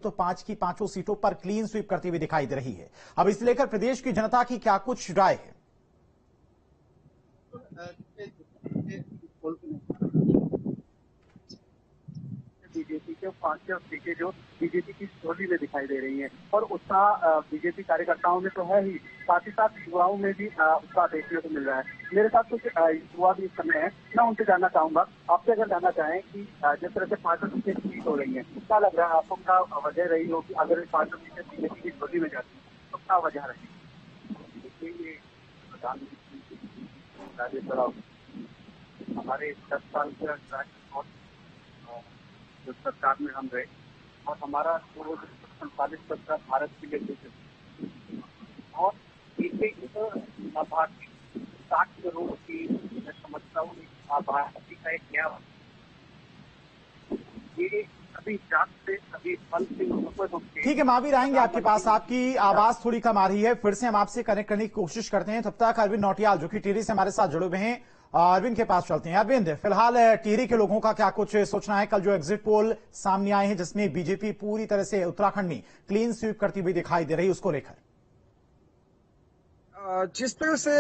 तो 5 की 5 सीटों पर क्लीन स्वीप करती हुई दिखाई दे रही है। अब इसे लेकर प्रदेश की जनता की क्या कुछ राय है? बीजेपी के 5 सीटें जो बीजेपी की झोली में दिखाई दे रही हैं और उत्साह बीजेपी कार्यकर्ताओं में तो है ही, साथ ही साथ युवाओं में भी उत्साह देखने को मिल रहा है। मेरे साथ कुछ युवा भी इस समय है, मैं उनसे जानना चाहूंगा। आपसे अगर जानना चाहें कि जिस तरह से 5 सीटें जीत हो रही हैं, क्या लग रहा है आपको, क्या वजह रही हो कि अगर 5 सीटें बीजेपी की झोली में जाती है तो क्या वजह रही? देखिए, प्रधानमंत्री हमारे 10 साल के जो सरकार में हम रहे और हमारा जो 47% भारत के लिए और एक आभासी 60 करोड़ की मैं समझता हूँ आभासी का एक नया ये अभी जात से अभी फल से ठीक है महावीर, आएंगे आपके पास। आपकी आवाज थोड़ी कम आ रही है, फिर से हम आपसे कनेक्ट करने की कोशिश करते हैं। तब तक अरविंद नौटियाल जो कि टिहरी से हमारे साथ जुड़े हुए हैं, अरविंद के पास चलते हैं। अरविंद, फिलहाल टिहरी के लोगों का क्या कुछ सोचना है? कल जो एग्जिट पोल सामने आए हैं जिसमें बीजेपी पूरी तरह से उत्तराखंड में क्लीन स्वीप करती हुई दिखाई दे रही है, उसको लेकर जिस तरह से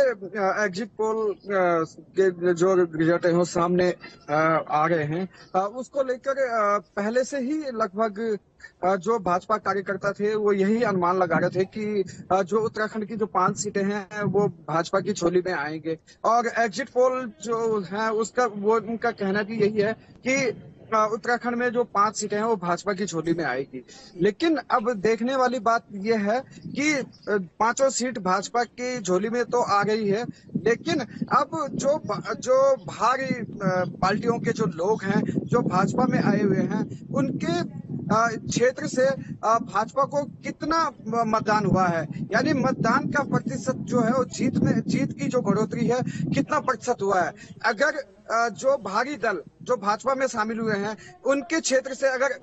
एग्जिट पोल के जो रिजल्ट है वो सामने आ रहे हैं, उसको लेकर पहले से ही लगभग जो भाजपा कार्यकर्ता थे वो यही अनुमान लगा रहे थे कि जो उत्तराखंड की जो 5 सीटें हैं वो भाजपा की झोली में आएंगे। और एग्जिट पोल जो है उसका वो उनका कहना भी यही है कि उत्तराखंड में जो 5 सीटें हैं वो भाजपा की झोली में आएगी। लेकिन अब देखने वाली बात यह है कि 5 सीट भाजपा की झोली में तो आ गई है, लेकिन अब जो भारी पार्टियों के जो लोग हैं जो भाजपा में आए हुए हैं उनके क्षेत्र से भाजपा को कितना मतदान हुआ है, यानी मतदान का प्रतिशत जो है वो जीत की जो बढ़ोतरी है कितना प्रतिशत हुआ है। अगर जो भारी दल जो भाजपा में शामिल हुए हैं उनके क्षेत्र से अगर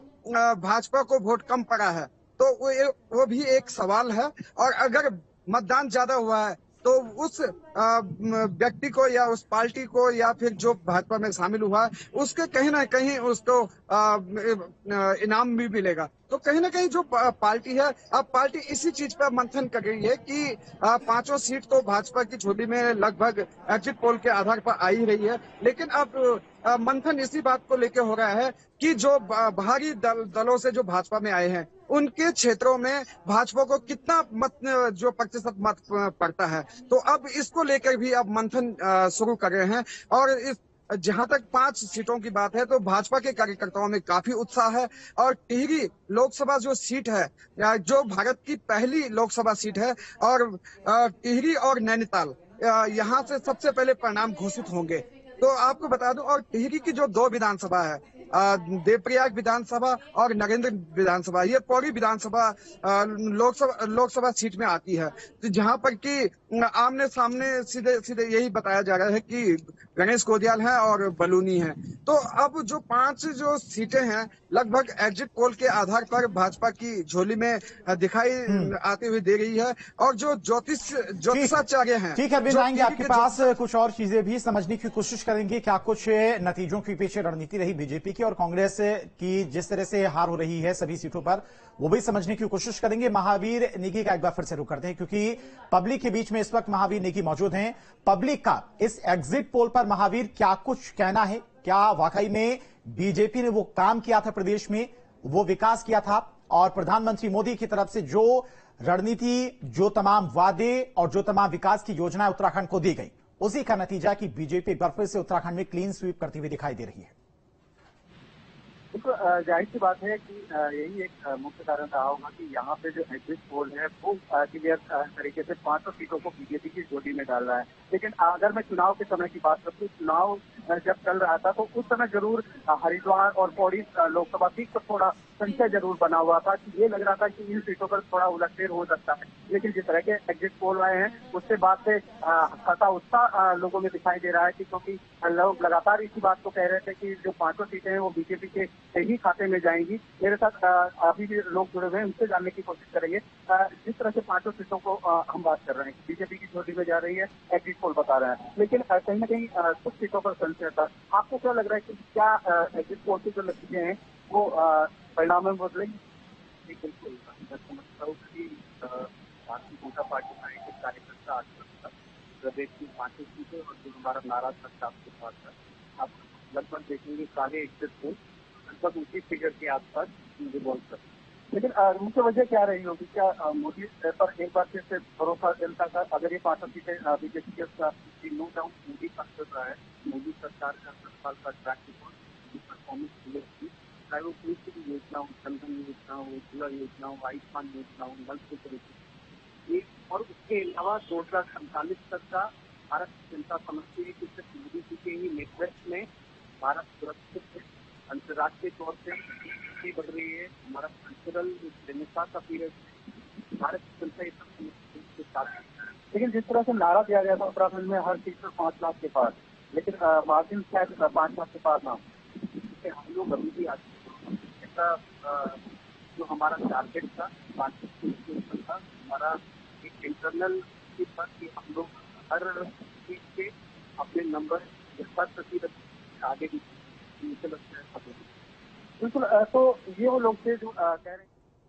भाजपा को वोट कम पड़ा है तो वो भी एक सवाल है। और अगर मतदान ज्यादा हुआ है तो उस व्यक्ति को या उस पार्टी को या फिर जो भाजपा में शामिल हुआ है उसके कहीं ना कहीं उसको इनाम भी मिलेगा। तो कहीं ना कहीं जो पार्टी है, अब पार्टी इसी चीज पर मंथन कर रही है कि 5 सीट तो भाजपा की झोली में लगभग एग्जिट पोल के आधार पर आ ही रही है। लेकिन अब मंथन इसी बात को लेकर हो रहा है कि जो बाहरी दलों से जो भाजपा में आए हैं उनके क्षेत्रों में भाजपा को कितना जो प्रतिशत मत पड़ता है। तो अब इसको लेकर भी अब मंथन शुरू कर रहे हैं। और जहां तक 5 सीटों की बात है तो भाजपा के कार्यकर्ताओं में काफी उत्साह है। और टिहरी लोकसभा जो सीट है जो भारत की पहली लोकसभा सीट है और टिहरी और नैनीताल यहाँ से सबसे पहले परिणाम घोषित होंगे। तो आपको बता दूं, और टिहरी की जो 2 विधानसभा है, देवप्रयाग विधानसभा और नरेंद्र विधानसभा, ये पूरी विधानसभा लोकसभा सीट में आती है। तो जहां पर कि आमने सामने सीधे सीधे यही बताया जा रहा है कि गणेश गोदियाल है और बलूनी है। तो अब जो 5 जो सीटें हैं लगभग एग्जिट पोल के आधार पर भाजपा की झोली में दिखाई आती हुई दे रही है। और जो ज्योतिषाचार्य हैं, ठीक है, अभी आएंगे आपके पास। कुछ और चीजें भी समझने की कोशिश करेंगे, क्या कुछ नतीजों के पीछे रणनीति रही बीजेपी की और कांग्रेस की जिस तरह से हार हो रही है सभी सीटों पर, वो भी समझने की कोशिश करेंगे। महावीर नेगी का एक बार फिर से रुक करते हैं क्योंकि पब्लिक के बीच में इस वक्त महावीर नेगी मौजूद हैं। पब्लिक का इस एग्जिट पोल पर महावीर क्या कुछ कहना है? क्या वाकई में बीजेपी ने वो काम किया था, प्रदेश में वो विकास किया था और प्रधानमंत्री मोदी की तरफ से जो रणनीति, जो तमाम वादे और जो तमाम विकास की योजनाएं उत्तराखंड को दी गई, उसी का नतीजा कि बीजेपी एक बार फिर से उत्तराखंड में क्लीन स्वीप करती हुई दिखाई दे रही है? तो जाहिर सी बात है कि यही एक मुख्य कारण रहा होगा कि यहाँ पे जो एग्जिट पोल है वो क्लियर तरीके से 5 सीटों को बीजेपी की झोली में डाल रहा है। लेकिन अगर मैं चुनाव के समय की बात करूँ, चुनाव जब चल रहा था तो उस समय जरूर हरिद्वार और पौड़ी लोकसभा सीट पर थोड़ा संशय जरूर बना हुआ था कि ये लग रहा था कि इन सीटों पर थोड़ा उलटफेर हो सकता है। लेकिन जिस तरह के एग्जिट पोल आए हैं उससे बाद से खासा उत्साह लोगों में दिखाई दे रहा है कि क्योंकि लोग लगातार इसी बात को कह रहे थे कि जो 5 सीटें हैं वो बीजेपी के ही खाते में जाएंगी। मेरे साथ अभी भी लोग जुड़े हुए हैं, उनसे जानने की कोशिश करेंगे। जिस तरह से 5 सीटों को हम बात कर रहे हैं, बीजेपी की झोली में जा रही है, एग्जिट पोल बता रहा है, लेकिन कहीं ना कहीं कुछ सीटों पर संशय था। आपको क्या लग रहा है कि क्या एग्जिट पोल के जो नतीजे हैं वो परिणाम में बदलेंगे? भारतीय जनता पार्टी का एक कार्यकर्ता आश्वस्त था, प्रदेश की 5 सीटें और जो हमारा नारा था आपके पास था, आप लगभग देखेंगे सारे एग्जिट पोल लगभग उसी फिगर के आसपास रिवॉल्व कर। लेकिन मुख्य वजह क्या रही होगी? क्या मोदी पर एक बार फिर से भरोसा जनता का, अगर ये 5 सीटें बीजेपी के नो डाउट मोदी का चल रहा है, मोदी सरकार का 10 साल का ट्रैक रिकॉर्ड परफॉर्मेंस की, चाहे वो कोई सी भी योजना हो, जनधन योजना हो, उज्ज्वला योजना हो, आयुष्मान योजना हो, नल से तरीके और उसके अलावा 2048 तक का भारत जनता समझती है कि सिर्फ मोदी जी के ही नेतृत्व में भारत सुरक्षित है, अंतर्राष्ट्रीय तौर पे बढ़ रही है, हमारा कल्चरल रेनेसां का पीरियड भारत जनता ये सब के साथ है। लेकिन जिस तरह से नारा दिया गया था उत्तराखंड में हर सीट पर 5 लाख के पार, लेकिन मार्जिन शायद 5 लाख के पार ना हो, हम लोग अभी भी आज ऐसा जो हमारा टारगेट था 5 के ऊपर था, हमारा एक इंटरनल था कि हम लोग हर सीट पे अपने नंबर 10% आगे भी मुझे लगता है। बिल्कुल, तो ये वो लोग थे जो कह रहे हैं